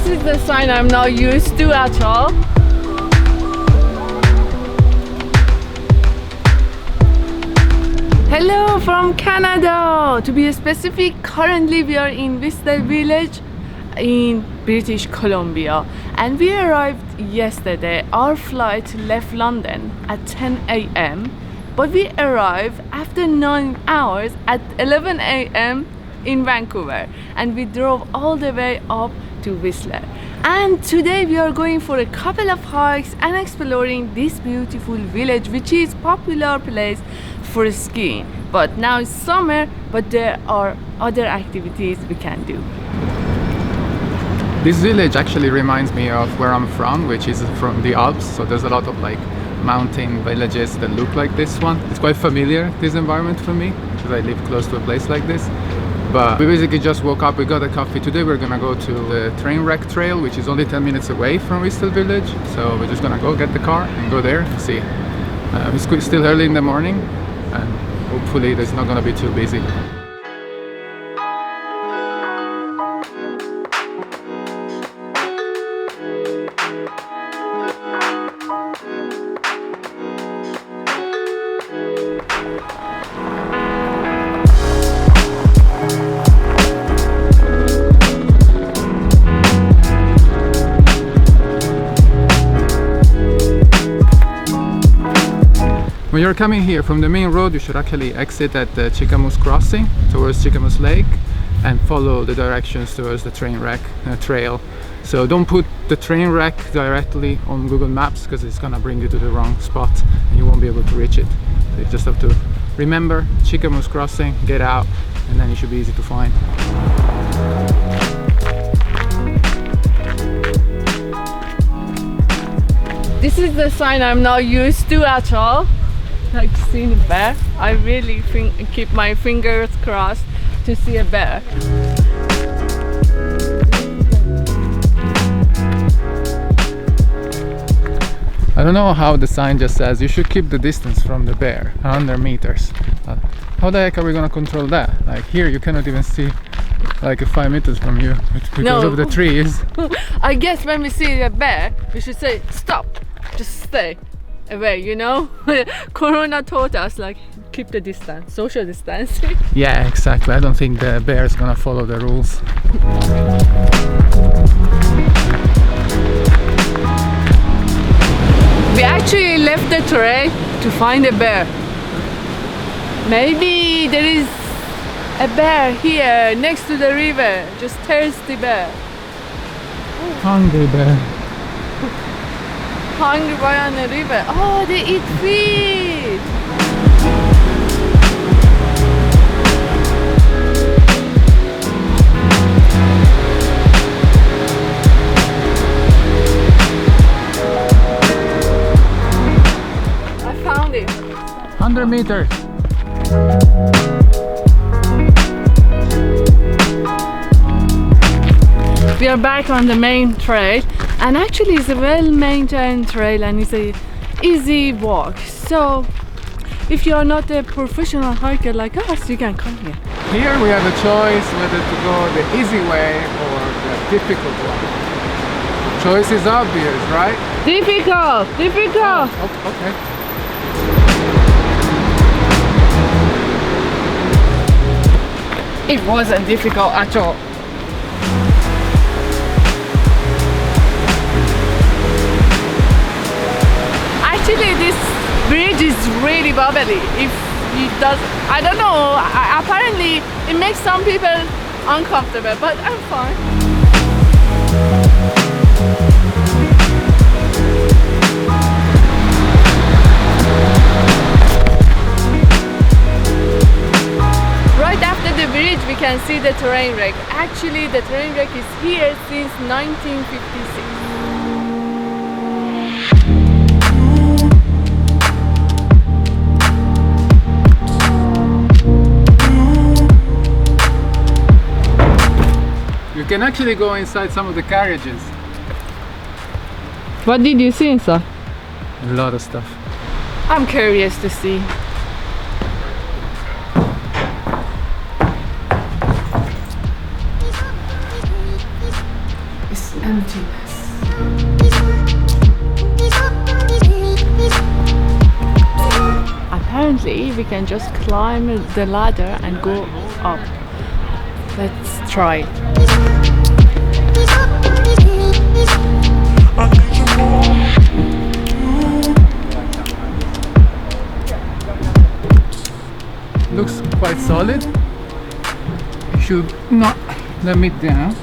is the sign I'm not used to at all. Hello from Canada! To be specific, currently we are in Whistler Village in British Columbia, and we arrived yesterday. Our flight left London at 10 a.m. but we arrived after 9 hours at 11 a.m. in Vancouver, and we drove all the way up to Whistler. And today we are going for a couple of hikes and exploring this beautiful village, which is popular place for skiing. But now it's summer, but there are other activities we can do. This village actually reminds me of where I'm from, which is from the Alps. So there's a lot of like mountain villages that look like this one. It's quite familiar, this environment for me, because I live close to a place like this. But we basically just woke up, we got a coffee. Today we're gonna go to the train wreck trail, which is only 10 minutes away from Whistler Village. So we're just gonna go get the car and go there and see. It's still early in the morning, and hopefully it's not gonna be too busy. When you're coming here from the main road, you should actually exit at the Squamish crossing towards Squamish Lake and follow the directions towards the train wreck trail. So don't put the train wreck directly on Google Maps, because it's gonna bring you to the wrong spot and you won't be able to reach it. So you just have to remember Squamish crossing, get out, and then it should be easy to find. This is the sign I'm not used to at all. Like seeing a bear. I really keep my fingers crossed to see a bear. I don't know how the sign just says you should keep the distance from the bear, 100 meters. How the heck are we gonna control that? Like here you cannot even see like 5 meters from you because of the trees. I guess when we see a bear, we should say stop, just stay away, you know? Corona taught us like keep the distance, social distancing. Yeah, exactly. I don't think the bear is gonna follow the rules. We actually left the trail to find a bear. Maybe there is a bear here next to the river, just thirsty bear. Hungry bear. Hungry boy on the river. Oh, they eat feed. I found it. 100 meters. We are back on the main trail, and actually it's a well-maintained trail and it's a easy walk. So if you are not a professional hiker like us, you can come here. Here we have a choice whether to go the easy way or the difficult one. Choice is obvious, right? Difficult. Oh, okay. It wasn't difficult at all. Actually, this bridge is really bubbly. If it does, I don't know, apparently it makes some people uncomfortable, but I'm fine. Right after the bridge we can see the train wreck. Actually the train wreck is here since 1956. You can actually go inside some of the carriages. What did you see inside? A lot of stuff. I'm curious to see. It's emptiness. Apparently, we can just climb the ladder and go up. Let's try. Looks quite solid. You should not let me down.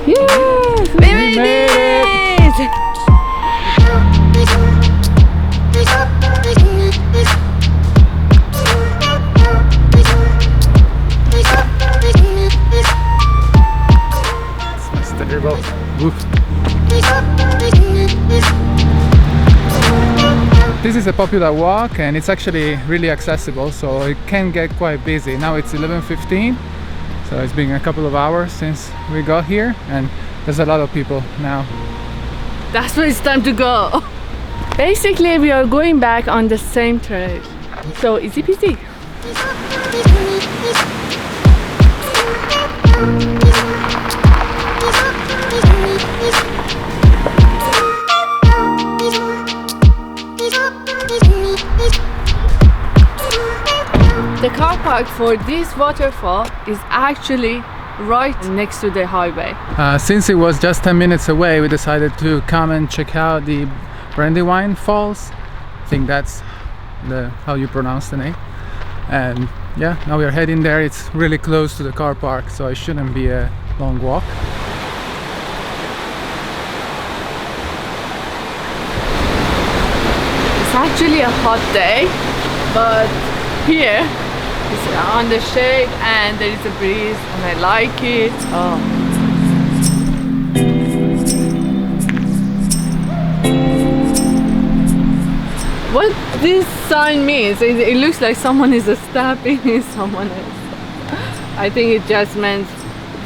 Yes! We made it! It's terrible. Oof. This is a popular walk and it's actually really accessible, so it can get quite busy. Now it's 11:15, so it's been a couple of hours since we got here and there's a lot of people now. That's why it's time to go. Basically, we are going back on the same trail. So easy peasy. The car park for this waterfall is actually right next to the highway. Since it was just 10 minutes away, we decided to come and check out the Brandywine Falls. I think that's how you pronounce the name. And yeah, now we're heading there. It's really close to the car park, so it shouldn't be a long walk. It's actually a hot day, but here it's on the shade and there is a breeze and I like it. Oh. What this sign means, it looks like someone is stabbing someone else. I think it just meant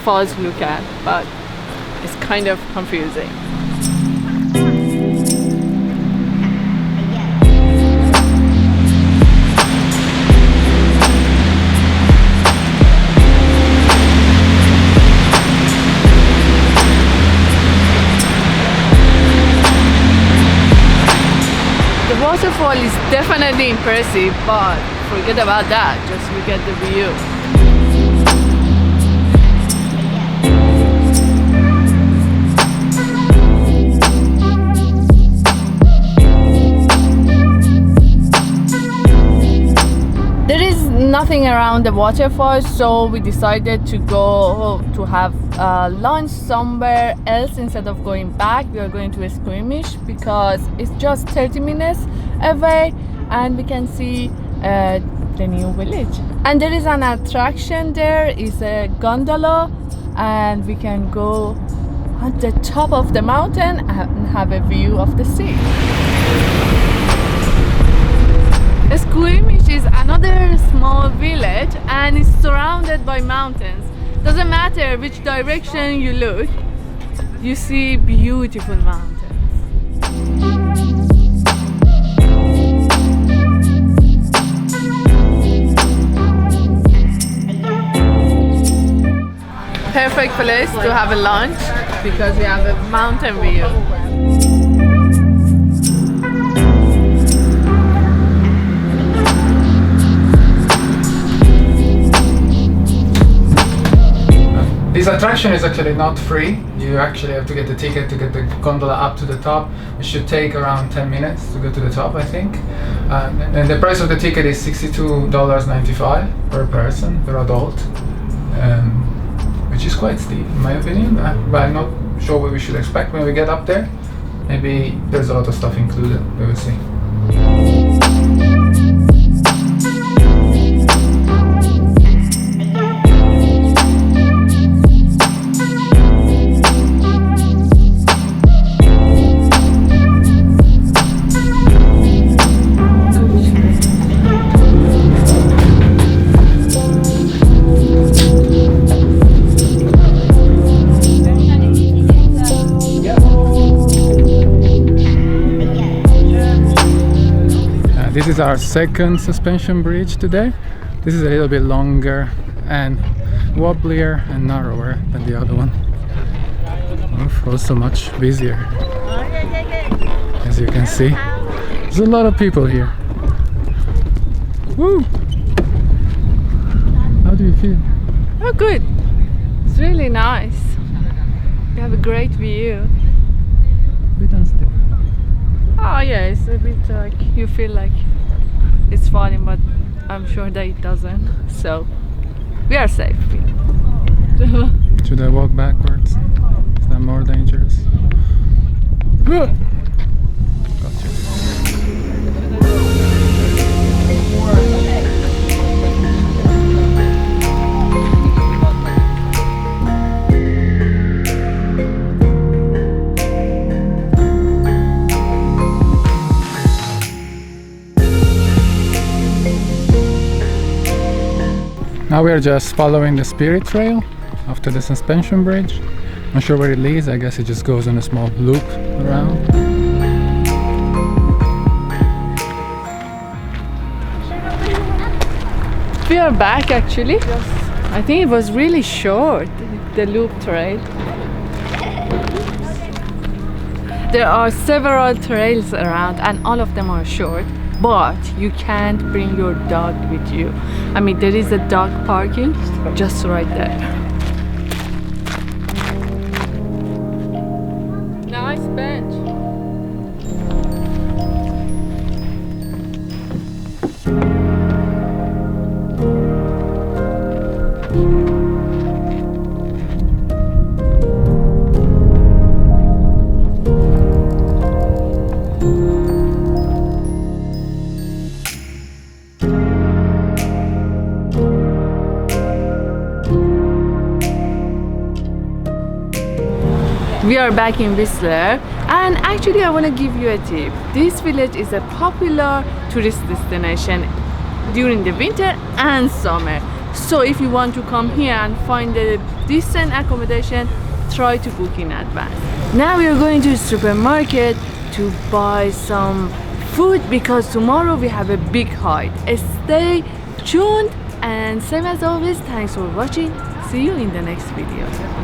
falls to look at, but it's kind of confusing. The waterfall is definitely impressive, but forget about that, just look at the view. There is nothing around the waterfall, so we decided to go to have lunch somewhere else instead of going back. We are going to Squamish because it's just 30 minutes away and we can see the new village. And there is an attraction there, is a gondola, and we can go on the top of the mountain and have a view of the sea. Squamish is another small village and it's surrounded by mountains. Doesn't matter which direction you look, you see beautiful mountains. Perfect place to have a lunch because we have a mountain view. This attraction is actually not free. You actually have to get the ticket to get the gondola up to the top. It should take around 10 minutes to go to the top, I think. And the price of the ticket is $62.95 per person, per adult, which is quite steep in my opinion. But I'm not sure what we should expect when we get up there. Maybe there's a lot of stuff included, we will see. is our second suspension bridge today. This is a little bit longer and wobblier and narrower than the other one. Also much busier. As you can see, there's a lot of people here. Woo! How do you feel? Oh, good. It's really nice. You have a great view. Bit unstable. Oh yeah, it's a bit like you feel like it's falling, but I'm sure that it doesn't. So we are safe. Should I walk backwards? Is that more dangerous? Gotcha. Now we are just following the Spirit Trail after the suspension bridge. Not sure where it leads. I guess it just goes on a small loop around. We are back actually. I think it was really short, the loop trail. There are several trails around and all of them are short, but you can't bring your dog with you. I mean, there is a dog parking just right there. Nice bench. We are back in Whistler, and actually I want to give you a tip. This village is a popular tourist destination during the winter and summer. So if you want to come here and find a decent accommodation, try to book in advance. Now we are going to the supermarket to buy some food because tomorrow we have a big hike. Stay tuned, and same as always, thanks for watching. See you in the next video.